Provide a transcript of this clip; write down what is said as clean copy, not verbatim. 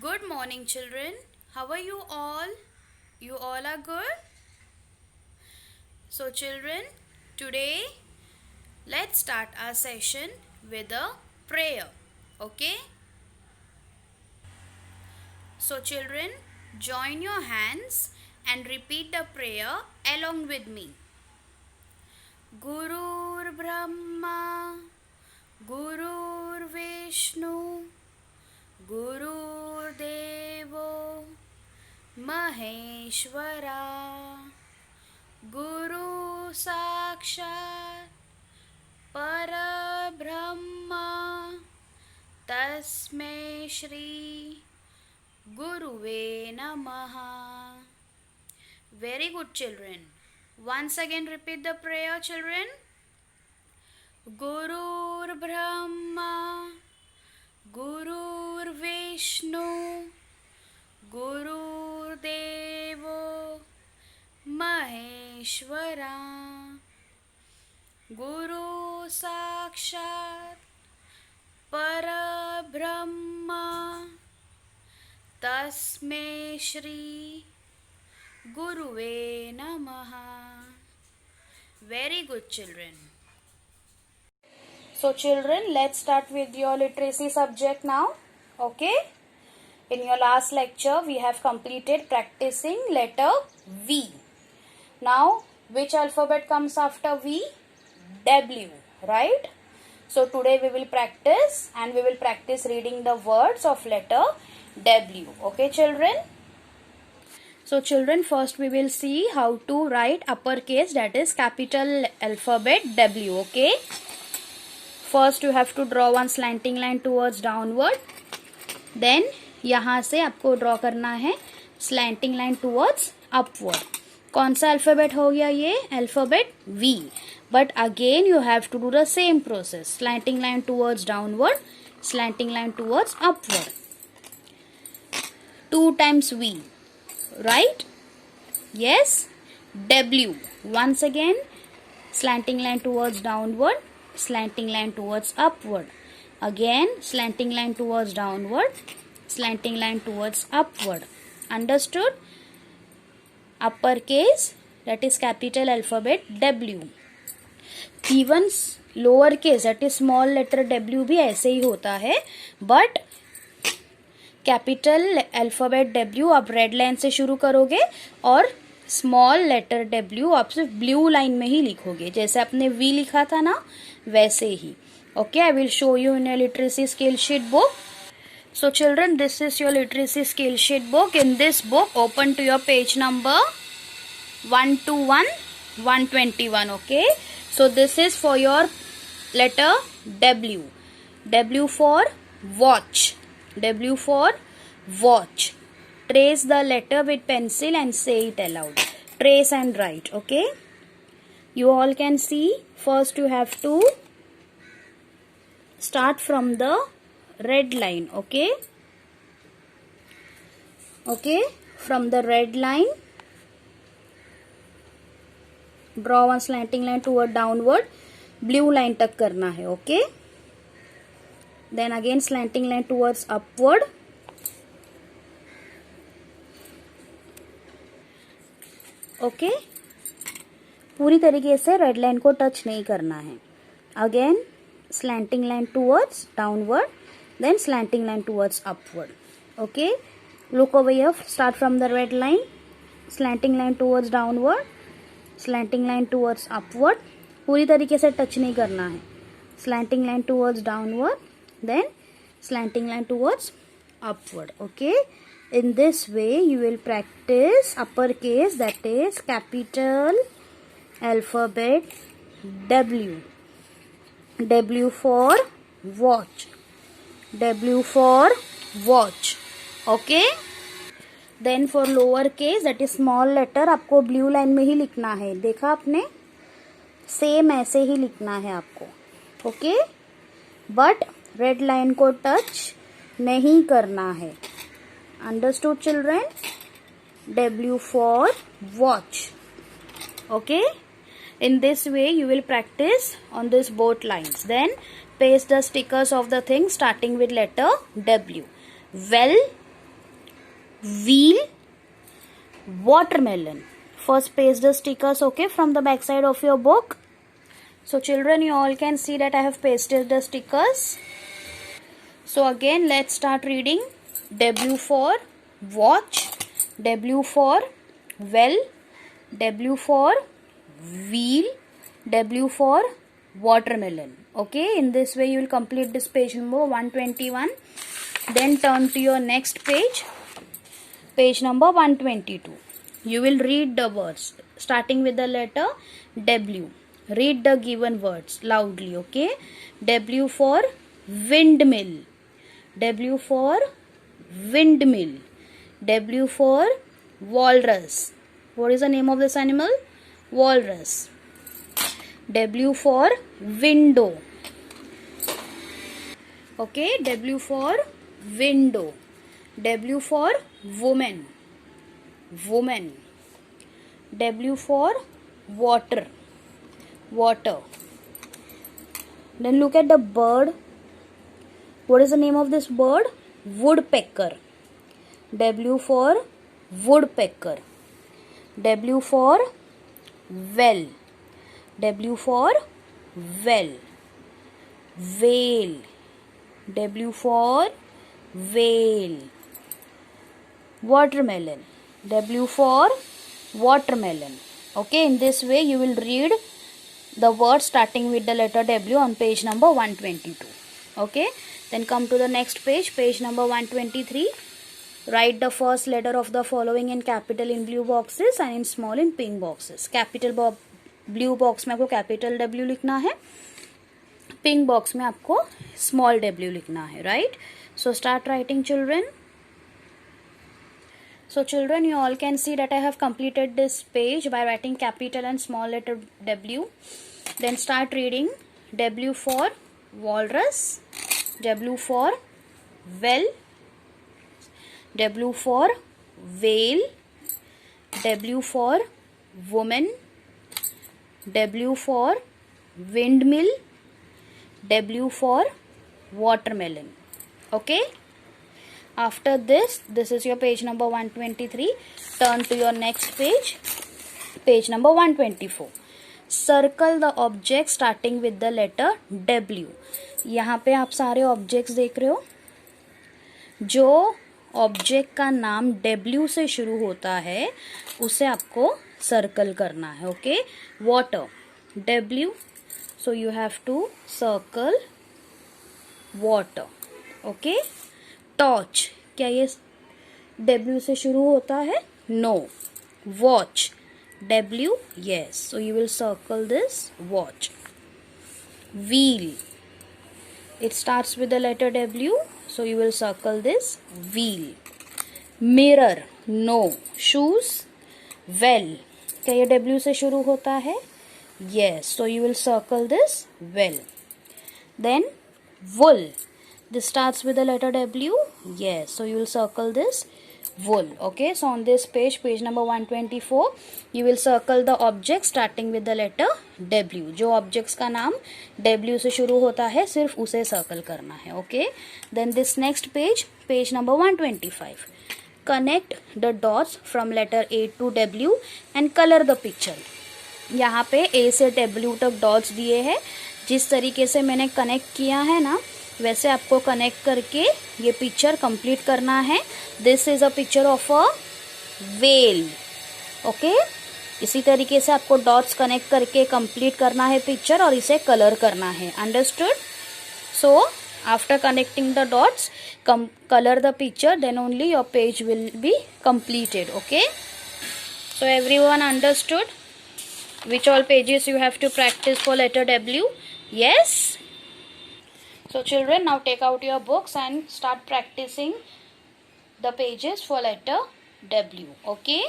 Good morning, children. How are you all? You all are good? So, children, today let's start our session with a prayer. Okay? So, children, join your hands and repeat the prayer along with me. Gurur Brahma, Gurur Vishnu, Gurur Devo Maheshwara, Guru Sakshat Parabrahma Tasmai Shri Guruve Namaha. Very good, children. Once again repeat the prayer, children. Gurur Brahma, Gurur Vishnu, Gurur Devo Maheshwara, Guru Sakshat Parabrahma Tasmai Shri Guruve Namaha. Very good, children. So, children, let's start with your literacy subject now. Okay? In your last lecture, we have completed practicing letter V. Now, which alphabet comes after V? W, right? So, today we will practice and we will practice reading the words of letter W. Okay, children? So, children, first we will see how to write uppercase, that is capital alphabet W. Okay? First, you have to draw one slanting line towards downward. Then, यहाँ से आपको draw करना है slanting line towards upward. कौन सा alphabet हो गया ये? Alphabet V. But again you have to do the same process. Slanting line towards downward, slanting line towards upward. 2 times V. Right? Yes. W. Once again, slanting line towards downward, slanting line towards upward. Again, slanting line towards downward, slanting line towards upward. Understood? Uppercase, that is capital alphabet W. Even lower case, that is small letter W भी ऐसे ही होता है. But capital alphabet W आप red line से शुरू करोगे और small letter W आप सिर्फ ब्लू लाइन में ही लिखोगे. जैसे आपने V लिखा था ना, वैसे ही. Okay, I will show you in your literacy skill sheet book. So, children, this is your literacy skill sheet book. In this book, open to your page number 121, 121. Okay. So, this is for your letter W. W for watch. W for watch. Trace the letter with pencil and say it aloud. Trace and write. Okay. You all can see. First, you have to start from the red line. Okay. Okay. From the red line, draw one slanting line toward downward. Blue line तक करना है. Okay. Then again slanting line towards upward. Okay. पूरी तरीके से red line को touch नहीं करना है. Again slanting line towards downward, then slanting line towards upward. Okay. Look over here. Start from the red line. Slanting line towards downward, slanting line towards upward. पूरी तरीके से टच नहीं करना है. Slanting line towards downward, then slanting line towards upward. Okay. In this way you will practice uppercase, that is capital alphabet W. W for watch. W for watch. Okay. Then for lower case, that is small letter, आपको blue line में ही लिखना है. देखा आपने? Same ऐसे ही लिखना है आपको. ओके. बट रेड लाइन को टच नहीं करना है. Understood, children? W for watch. Okay. In this way you will practice on this both lines. Then paste the stickers of the thing starting with letter W. Well, wheel, watermelon. First paste the stickers, okay, from the back side of your book. So children, you all can see that I have pasted the stickers. So again, let's start reading. W for watch, W for well, W for wheel, W for watermelon. Okay, in this way you will complete this page number 121. Then turn to your next page, page number 122. You will read the words starting with the letter W. Read the given words loudly, okay? W for windmill, W for windmill, W for walrus. What is the name of this animal? Walrus. W for window. Okay, W for window. W for woman, woman. W for water, water. Then look at the bird. What is the name of this bird? Woodpecker. W for woodpecker. W for well, W for well. Whale, W for whale. Watermelon, W for watermelon. Okay, in this way you will read the words starting with the letter W on page number 122. Okay, then come to the next page, page number 123. Write the first letter of the following in capital in blue boxes and in small in pink boxes. Capital blue box में आपको capital W लिखना है, pink box में आपको small W लिखना है, right? So start writing children. So children, you all can see that I have completed this page by writing capital and small letter W. Then start reading. W for walrus, W for well, W for whale, W for woman, W for windmill, W for watermelon. Okay? After this is your page number 123. Turn to your next page, page number 124. Circle the object starting with the letter W. यहाँ पे आप सारे objects देख रहे हो. जो object का नाम W से शुरू होता है उसे आपको सर्कल करना है. Okay, water, W, so you have to circle water. Okay, torch, क्या ये W से शुरू होता है? No. Watch, W, yes, so you will circle this watch. Wheel, it starts with the letter W, so you will circle this wheel. Mirror, no. Shoes, well, क्या ये W से शुरू होता है? Yes, so you will circle this well. Then wool, this starts with the letter W. Yes, so you will circle this wool. Okay, so on this page, page number 124, you will circle the object starting with the letter W. जो objects का नाम W से शुरू होता है सिर्फ उसे circle करना है. Okay, then this next page, page number 125. Connect the dots from letter A to W and color the picture. यहाँ पे A से W तक डॉट्स दिए हैं. जिस तरीके से मैंने कनेक्ट किया है ना, वैसे आपको कनेक्ट करके ये पिक्चर कंप्लीट करना है. This is a picture of a whale. Okay, इसी तरीके से आपको डॉट्स कनेक्ट करके कंप्लीट करना है पिक्चर और इसे कलर करना है. Understood? So after connecting the dots, color the picture, then only your page will be completed. Okay, so everyone understood which all pages you have to practice for letter W? Yes. So children, now take out your books and start practicing the pages for letter W. Okay.